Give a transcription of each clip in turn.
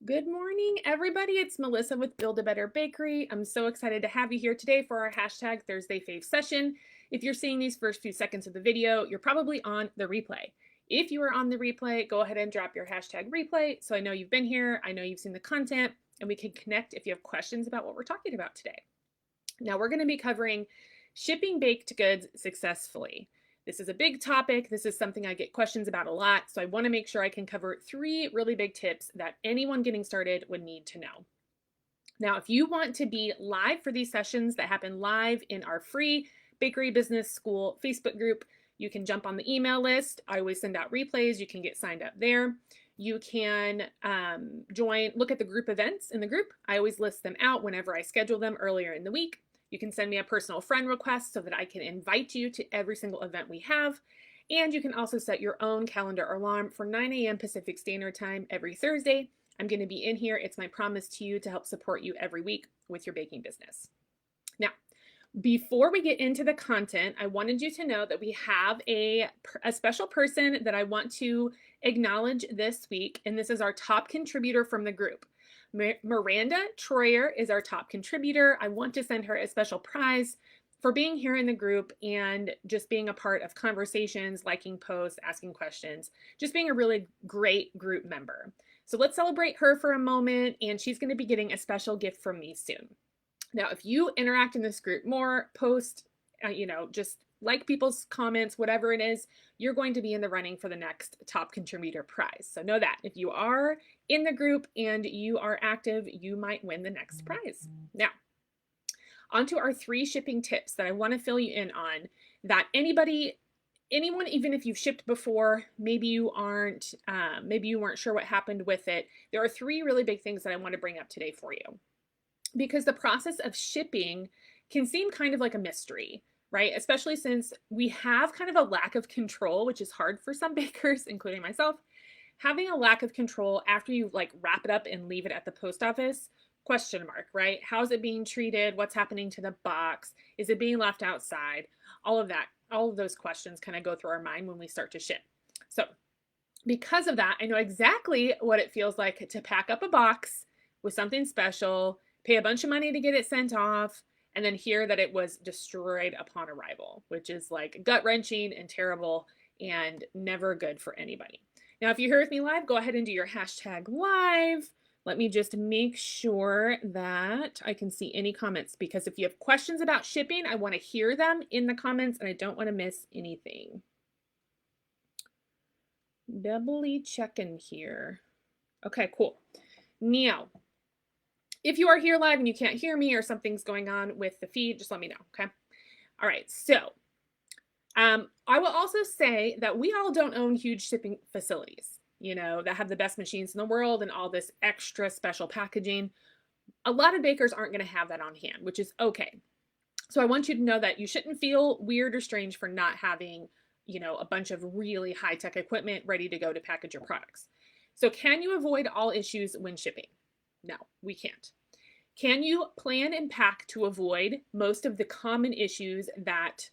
Good morning, everybody. It's Melissa with Build a Better Bakery. I'm so excited to have you here today for our hashtag Thursday Fave session. If you're seeing these first few seconds of the video, you're probably on the replay. If you are on the replay, go ahead and drop your hashtag replay so I know you've been here, I know you've seen the content, and we can connect if you have questions about what we're talking about today. Now, we're going to be covering shipping baked goods successfully. This is a big topic. This is something I get questions about a lot, so I want to make sure I can cover 3 really big tips that anyone getting started would need to know. Now, if you want to be live for these sessions that happen live in our free Bakery Business School Facebook group, you can jump on the email list. I always send out replays. You can get signed up there. You can look at the group events in the group. I always list them out whenever I schedule them earlier in the week. You can send me a personal friend request so that I can invite you to every single event we have. And you can also set your own calendar alarm for 9 a.m. Pacific Standard Time every Thursday. I'm going to be in here. It's my promise to you to help support you every week with your baking business. Now, before we get into the content, I wanted you to know that we have a special person that I want to acknowledge this week, and this is our top contributor from the group. Miranda Troyer is our top contributor. I want to send her a special prize for being here in the group and just being a part of conversations, liking posts, asking questions, just being a really great group member. So let's celebrate her for a moment, and she's going to be getting a special gift from me soon. Now, if you interact in this group more, post, just like people's comments, whatever it is, you're going to be in the running for the next top contributor prize. So know that if you are in the group and you are active, you might win the next prize. Now, on to our 3 shipping tips that I want to fill you in on that anyone, even if you've shipped before, maybe you weren't sure what happened with it. There are 3 really big things that I want to bring up today for you, because the process of shipping can seem kind of like a mystery, right? Especially since we have kind of a lack of control, which is hard for some bakers, including myself. Having a lack of control after you wrap it up and leave it at the post office, question mark, right? How's it being treated? What's happening to the box? Is it being left outside? All of that, all of those questions kind of go through our mind when we start to ship. So because of that, I know exactly what it feels like to pack up a box with something special, pay a bunch of money to get it sent off, and then hear that it was destroyed upon arrival, which is like gut-wrenching and terrible and never good for anybody. Now, if you're here with me live, go ahead and do your hashtag live. Let me just make sure that I can see any comments, because if you have questions about shipping, I want to hear them in the comments and I don't want to miss anything. Doubly checking here. Okay, cool. Now, if you are here live and you can't hear me or something's going on with the feed, just let me know, okay? All right, so I will also say that we all don't own huge shipping facilities, that have the best machines in the world and all this extra special packaging. A lot of bakers aren't going to have that on hand, which is okay. So I want you to know that you shouldn't feel weird or strange for not having, a bunch of really high-tech equipment ready to go to package your products. So can you avoid all issues when shipping? No, we can't. Can you plan and pack to avoid most of the common issues that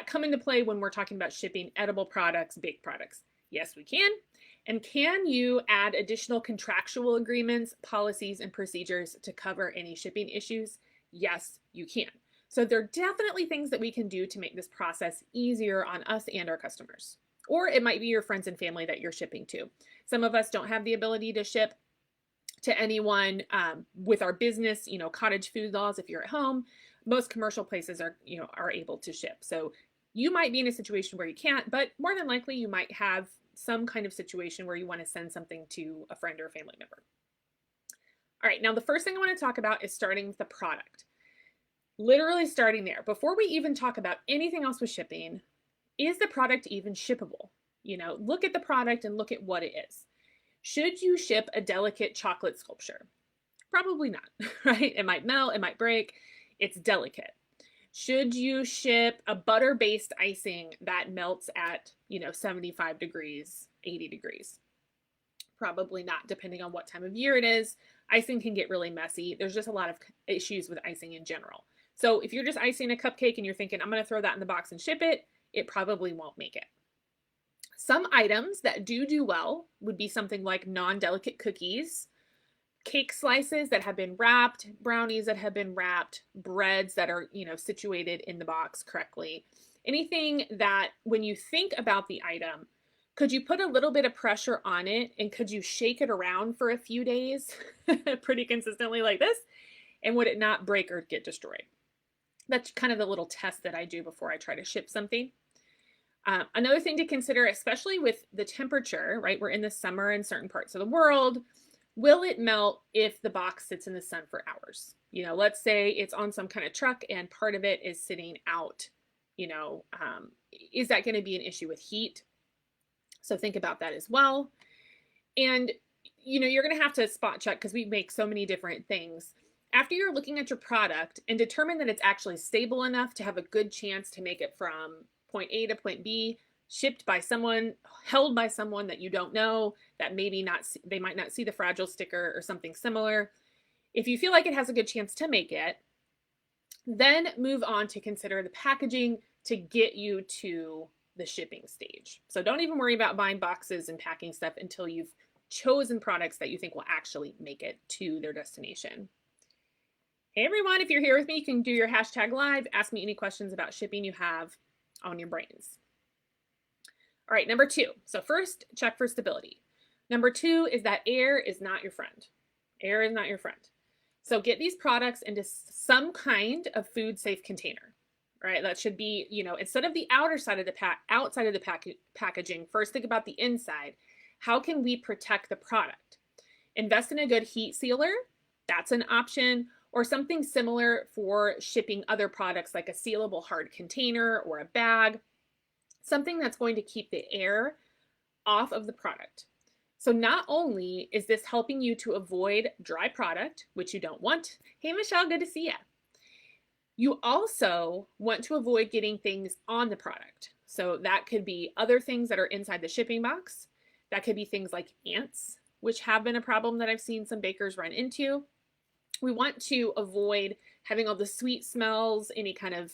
come into play when we're talking about shipping edible products, baked products? Yes, we can. And can you add additional contractual agreements, policies, and procedures to cover any shipping issues? Yes, you can. So there are definitely things that we can do to make this process easier on us and our customers. Or it might be your friends and family that you're shipping to. Some of us don't have the ability to ship to anyone with our business, cottage food laws. If you're at home, most commercial places are able to ship. So you might be in a situation where you can't, but more than likely you might have some kind of situation where you want to send something to a friend or a family member. All right, now the first thing I want to talk about is starting with the product. Literally starting there. Before we even talk about anything else with shipping, is the product even shippable? Look at the product and look at what it is. Should you ship a delicate chocolate sculpture? Probably not, right? It might melt, it might break. It's delicate. Should you ship a butter-based icing that melts at, 75 degrees, 80 degrees? Probably not, depending on what time of year it is. Icing can get really messy. There's just a lot of issues with icing in general. So if you're just icing a cupcake and you're thinking, I'm going to throw that in the box and ship it, it probably won't make it. Some items that do well would be something like non-delicate cookies, cake slices that have been wrapped, brownies that have been wrapped, breads that are, situated in the box correctly. Anything that when you think about the item, could you put a little bit of pressure on it and could you shake it around for a few days pretty consistently like this? And would it not break or get destroyed? That's kind of the little test that I do before I try to ship something. Another thing to consider, especially with the temperature, right? We're in the summer in certain parts of the world. Will it melt if the box sits in the sun for hours? Let's say it's on some kind of truck and part of it is sitting out. Is that going to be an issue with heat? So think about that as well. And, you're going to have to spot check because we make so many different things. After you're looking at your product and determine that it's actually stable enough to have a good chance to make it from point A to point B, shipped by someone, held by someone that you don't know, that they might not see the fragile sticker or something similar. If you feel like it has a good chance to make it, then move on to consider the packaging to get you to the shipping stage. So don't even worry about buying boxes and packing stuff until you've chosen products that you think will actually make it to their destination. Hey everyone, if you're here with me, you can do your hashtag live. Ask me any questions about shipping you have on your brains. All right, number 2. So first, check for stability. Number 2 is that air is not your friend. Air is not your friend. So get these products into some kind of food safe container, right? That should be, instead of the outside of the packaging, first think about the inside. How can we protect the product? Invest in a good heat sealer. That's an option. Or something similar for shipping other products like a sealable hard container or a bag. Something that's going to keep the air off of the product. So not only is this helping you to avoid dry product, which you don't want. Hey, Michelle, good to see you. You also want to avoid getting things on the product. So that could be other things that are inside the shipping box. That could be things like ants, which have been a problem that I've seen some bakers run into. We want to avoid having all the sweet smells, any kind of,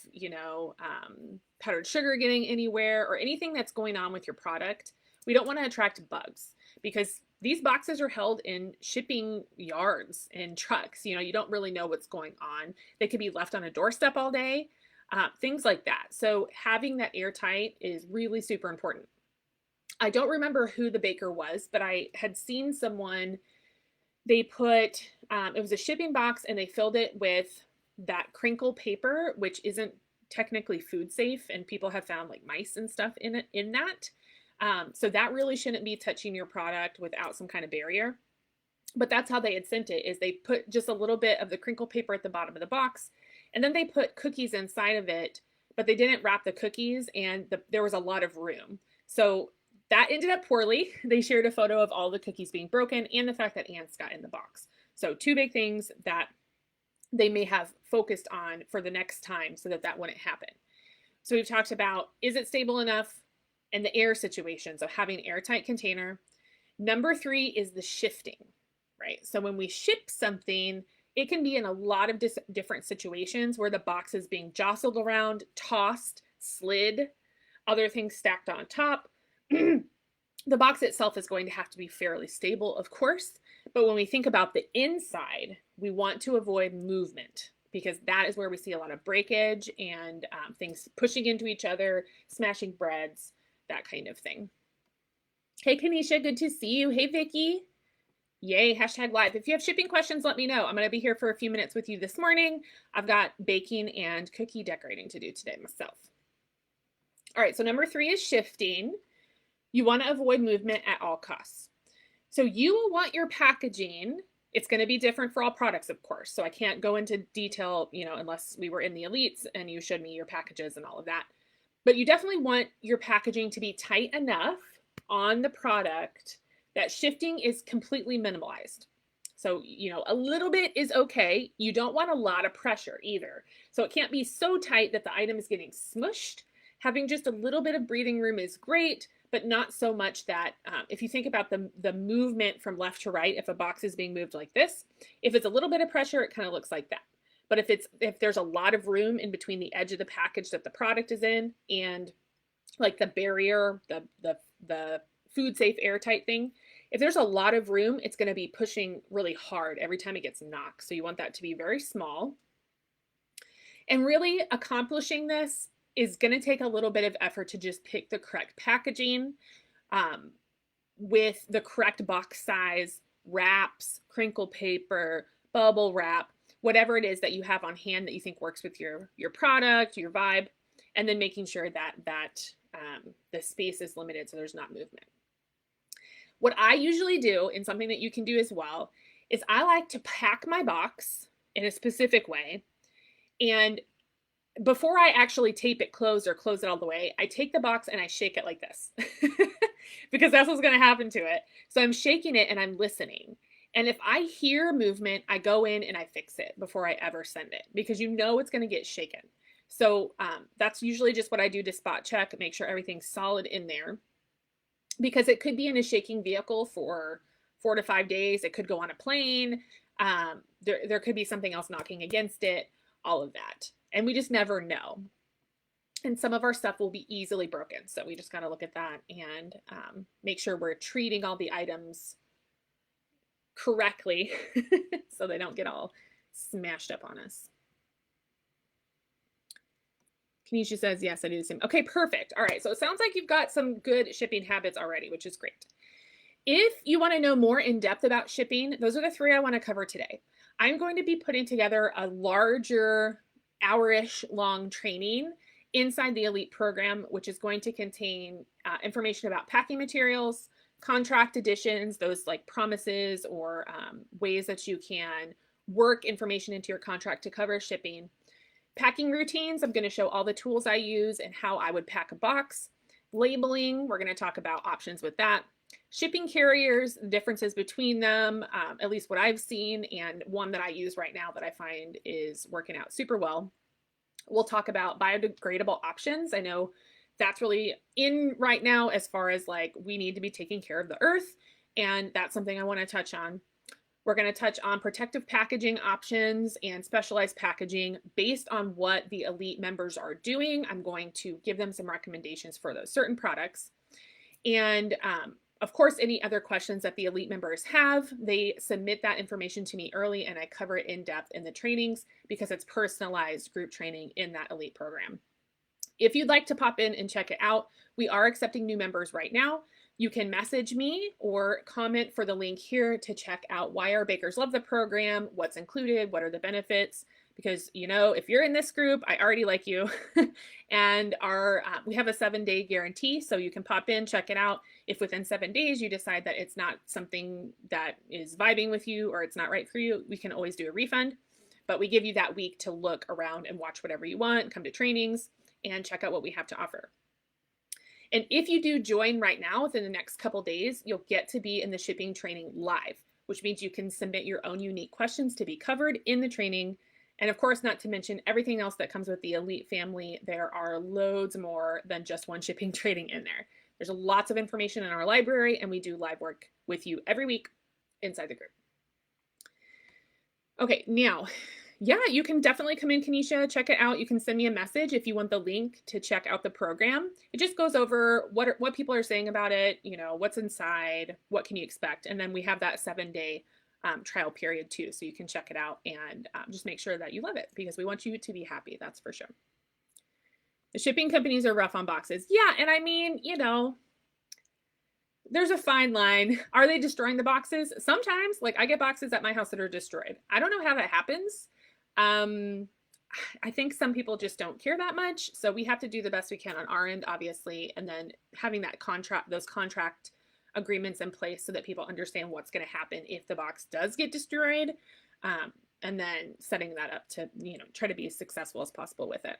powdered sugar getting anywhere or anything that's going on with your product. We don't want to attract bugs because these boxes are held in shipping yards and trucks. You don't really know what's going on. They could be left on a doorstep all day, things like that. So having that airtight is really super important. I don't remember who the baker was, but I had seen someone, they put, it was a shipping box and they filled it with that crinkle paper, which isn't technically food safe. And people have found like mice and stuff in that. So that really shouldn't be touching your product without some kind of barrier. But that's how they had sent it, is they put just a little bit of the crinkle paper at the bottom of the box. And then they put cookies inside of it, but they didn't wrap the cookies and there was a lot of room. So that ended up poorly. They shared a photo of all the cookies being broken and the fact that ants got in the box. So 2 big things that they may have focused on for the next time so that wouldn't happen. So we've talked about, is it stable enough, and the air situation. So having an airtight container. Number 3 is the shifting, right? So when we ship something, it can be in a lot of different situations where the box is being jostled around, tossed, slid, other things stacked on top. The box itself is going to have to be fairly stable, of course, but when we think about the inside, we want to avoid movement because that is where we see a lot of breakage and things pushing into each other, smashing breads, that kind of thing. Hey, Kanisha, good to see you. Hey, Vicky. Yay, hashtag live. If you have shipping questions, let me know. I'm going to be here for a few minutes with you this morning. I've got baking and cookie decorating to do today myself. All right, so number 3 is shifting. You want to avoid movement at all costs. So you will want your packaging. It's going to be different for all products, of course. So I can't go into detail, unless we were in the elites and you showed me your packages and all of that. But you definitely want your packaging to be tight enough on the product that shifting is completely minimalized. So, a little bit is okay. You don't want a lot of pressure either. So it can't be so tight that the item is getting smushed. Having just a little bit of breathing room is great, but not so much that if you think about the movement from left to right, if a box is being moved like this, if it's a little bit of pressure, it kind of looks like that. But if there's a lot of room in between the edge of the package that the product is in and like the barrier, the the food safe airtight thing. If there's a lot of room, it's going to be pushing really hard every time it gets knocked. So you want that to be very small. And really accomplishing this is going to take a little bit of effort to just pick the correct packaging with the correct box size, wraps, crinkle paper, bubble wrap, whatever it is that you have on hand that you think works with your product, your vibe, and then making sure that the space is limited so there's not movement. What I usually do, and something that you can do as well, is I like to pack my box in a specific way. And before I actually tape it closed or close it all the way, I take the box and I shake it like this because that's what's going to happen to it. So I'm shaking it and I'm listening. And if I hear movement, I go in and I fix it before I ever send it because you know it's going to get shaken. So that's usually just what I do to spot check, make sure everything's solid in there, because it could be in a shaking vehicle for 4 to 5 days. It could go on a plane. There could be something else knocking against it, all of that. And we just never know. And some of our stuff will be easily broken. So we just got to look at that and make sure we're treating all the items correctly so they don't get all smashed up on us. Kenesha says, yes, I do the same. Okay, perfect. All right, so it sounds like you've got some good shipping habits already, which is great. If you want to know more in depth about shipping, those are the 3 I want to cover today. I'm going to be putting together a larger hour-ish long training inside the Elite program, which is going to contain information about packing materials, contract additions, those like promises or ways that you can work information into your contract to cover shipping. Packing routines, I'm going to show all the tools I use and how I would pack a box. Labeling, we're going to talk about options with that. Shipping carriers, the differences between them, at least what I've seen, and one that I use right now that I find is working out super well. We'll talk about biodegradable options. I know that's really in right now as far as like we need to be taking care of the earth, and that's something I want to touch on. We're going to touch on protective packaging options and specialized packaging based on what the Elite members are doing. I'm going to give them some recommendations for those certain products. And of course, any other questions that the Elite members have, they submit that information to me early and I cover it in depth in the trainings because it's personalized group training in that Elite program. If you'd like to pop in and check it out, we are accepting new members right now. You can message me or comment for the link here to check out why our bakers love the program, what's included, what are the benefits, because you know, if you're in this group, I already like you. And we have a 7-day guarantee, so you can pop in, check it out. If within 7 days you decide that it's not something that is vibing with you or it's not right for you, we can always do a refund. But we give you that week to look around and watch whatever you want, come to trainings, and check out what we have to offer. And if you do join right now within the next couple days, you'll get to be in the shipping training live, which means you can submit your own unique questions to be covered in the training. And of course, not to mention everything else that comes with the Elite family. There are loads more than just one shipping training in there. There's lots of information in our library, and we do live work with you every week inside the group. Okay, now, yeah, you can definitely come in, Kenesha, check it out. You can send me a message if you want the link to check out the program. It just goes over what people are saying about it, you know, what's inside, what can you expect. And then we have that 7-day trial period too, so you can check it out and just make sure that you love it because we want you to be happy, that's for sure. The shipping companies are rough on boxes. Yeah, and I mean, you know, there's a fine line. Are they destroying the boxes? Sometimes, like I get boxes at my house that are destroyed. I don't know how that happens. I think some people just don't care that much. So we have to do the best we can on our end, obviously. And then having that those contract agreements in place so that people understand what's going to happen if the box does get destroyed. And then setting that up to, you know, try to be as successful as possible with it.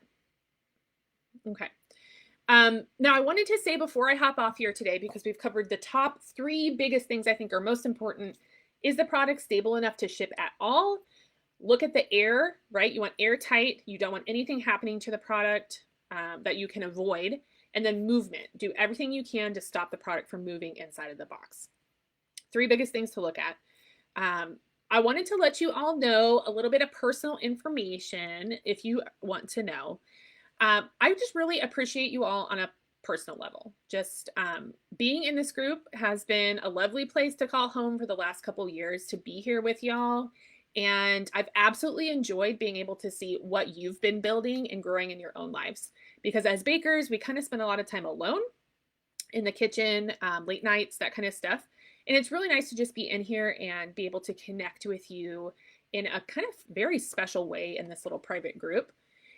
Okay. Now I wanted to say before I hop off here today, because we've covered the top 3 biggest things I think are most important. Is the product stable enough to ship at all? Look at the air, right? You want airtight. You don't want anything happening to the product that you can avoid. And then movement. Do everything you can to stop the product from moving inside of the box. 3 biggest things to look at. I wanted to let you all know a little bit of personal information if you want to know. I just really appreciate you all on a personal level. Just being in this group has been a lovely place to call home for the last couple years, to be here with y'all. And I've absolutely enjoyed being able to see what you've been building and growing in your own lives. Because as bakers, we kind of spend a lot of time alone in the kitchen, late nights, that kind of stuff. And it's really nice to just be in here and be able to connect with you in a kind of very special way in this little private group.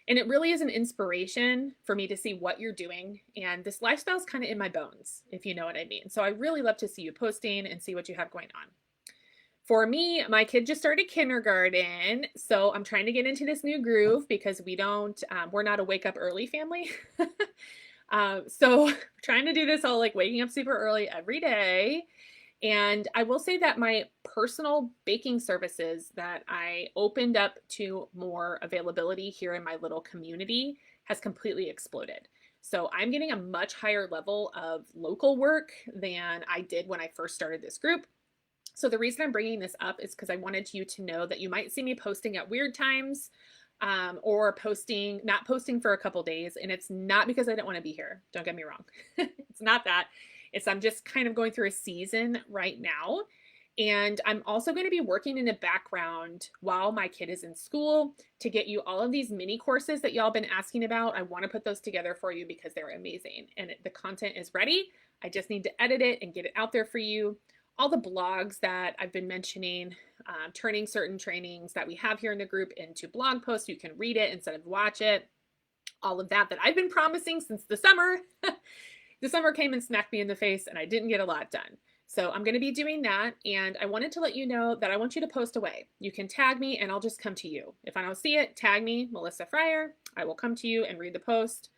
And it really is an inspiration for me to see what you're doing. And this lifestyle is kind of in my bones, if you know what I mean. So I really love to see you posting and see what you have going on. For me, my kid just started kindergarten, so I'm trying to get into this new groove because we're not a wake up early family. So trying to do this all like waking up super early every day. And I will say that my personal baking services that I opened up to more availability here in my little community has completely exploded. So I'm getting a much higher level of local work than I did when I first started this group. So the reason I'm bringing this up is because I wanted you to know that you might see me posting at weird times, or not posting for a couple days. And it's not because I don't want to be here. Don't get me wrong. It's not that. I'm just kind of going through a season right now. And I'm also going to be working in the background while my kid is in school to get you all of these mini courses that y'all been asking about. I want to put those together for you because they're amazing and the content is ready. I just need to edit it and get it out there for you. All the blogs that I've been mentioning, turning certain trainings that we have here in the group into blog posts. You can read it instead of watch it. All of that I've been promising since the summer. The summer came and smacked me in the face and I didn't get a lot done. So I'm going to be doing that. And I wanted to let you know that I want you to post away. You can tag me and I'll just come to you. If I don't see it, tag me, Melissa Fryer. I will come to you and read the post.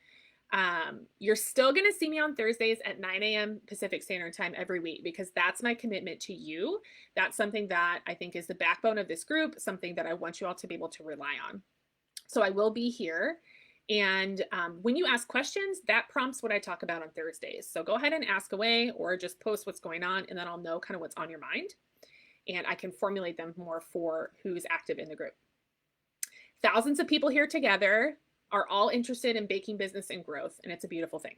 You're still going to see me on Thursdays at 9 a.m. Pacific Standard Time every week because that's my commitment to you. That's something that I think is the backbone of this group, something that I want you all to be able to rely on. So I will be here. And when you ask questions, that prompts what I talk about on Thursdays. So go ahead and ask away or just post what's going on and then I'll know kind of what's on your mind and I can formulate them more for who's active in the group. Thousands of people here together are all interested in baking business and growth, and it's a beautiful thing.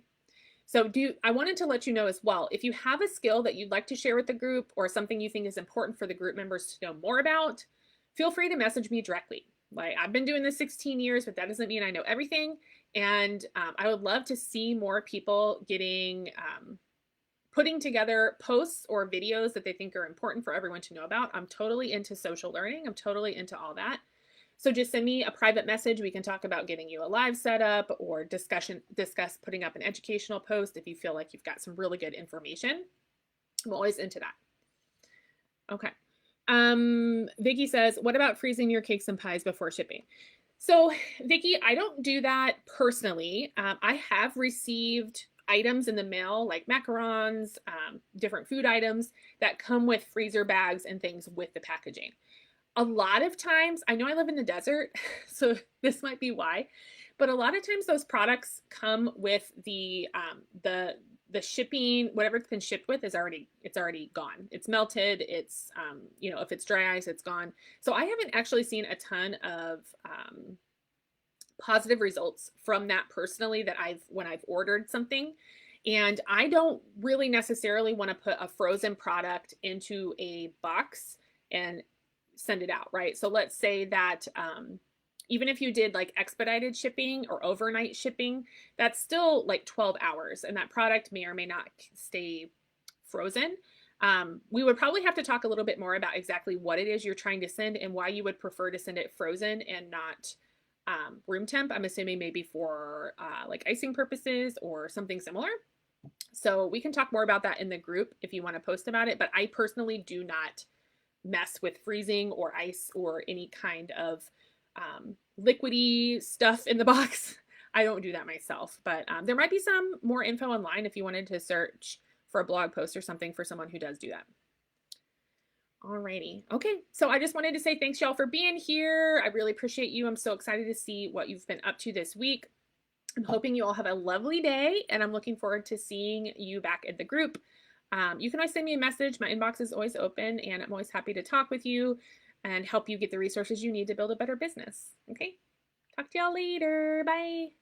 So I wanted to let you know as well, if you have a skill that you'd like to share with the group or something you think is important for the group members to know more about, feel free to message me directly. Like I've been doing this 16 years, but that doesn't mean I know everything. And I would love to see more people putting together posts or videos that they think are important for everyone to know about. I'm totally into social learning. I'm totally into all that. So just send me a private message. We can talk about getting you a live setup or discuss putting up an educational post if you feel like you've got some really good information. I'm always into that. Okay. Vicky says, what about freezing your cakes and pies before shipping? So Vicky, I don't do that personally. I have received items in the mail like macarons, different food items that come with freezer bags and things with the packaging. A lot of times, I know I live in the desert, so this might be why, but a lot of times those products come with the shipping, whatever it's been shipped with it's already gone. It's melted. It's, if it's dry ice, it's gone. So I haven't actually seen a ton of positive results from that personally when I've ordered something. And I don't really necessarily want to put a frozen product into a box and send it out, right? So let's say that even if you did like expedited shipping or overnight shipping, that's still like 12 hours and that product may or may not stay frozen. We would probably have to talk a little bit more about exactly what it is you're trying to send and why you would prefer to send it frozen and not room temp. I'm assuming maybe for like icing purposes or something similar. So we can talk more about that in the group if you want to post about it, but I personally do not mess with freezing or ice or any kind of liquidy stuff in the box. I don't do that myself, but there might be some more info online if you wanted to search for a blog post or something for someone who does do that. Alrighty. Okay. So I just wanted to say thanks y'all for being here. I really appreciate you. I'm so excited to see what you've been up to this week. I'm hoping you all have a lovely day and I'm looking forward to seeing you back in the group. You can always send me a message. My inbox is always open and I'm always happy to talk with you and help you get the resources you need to build a better business. Okay. Talk to y'all later. Bye.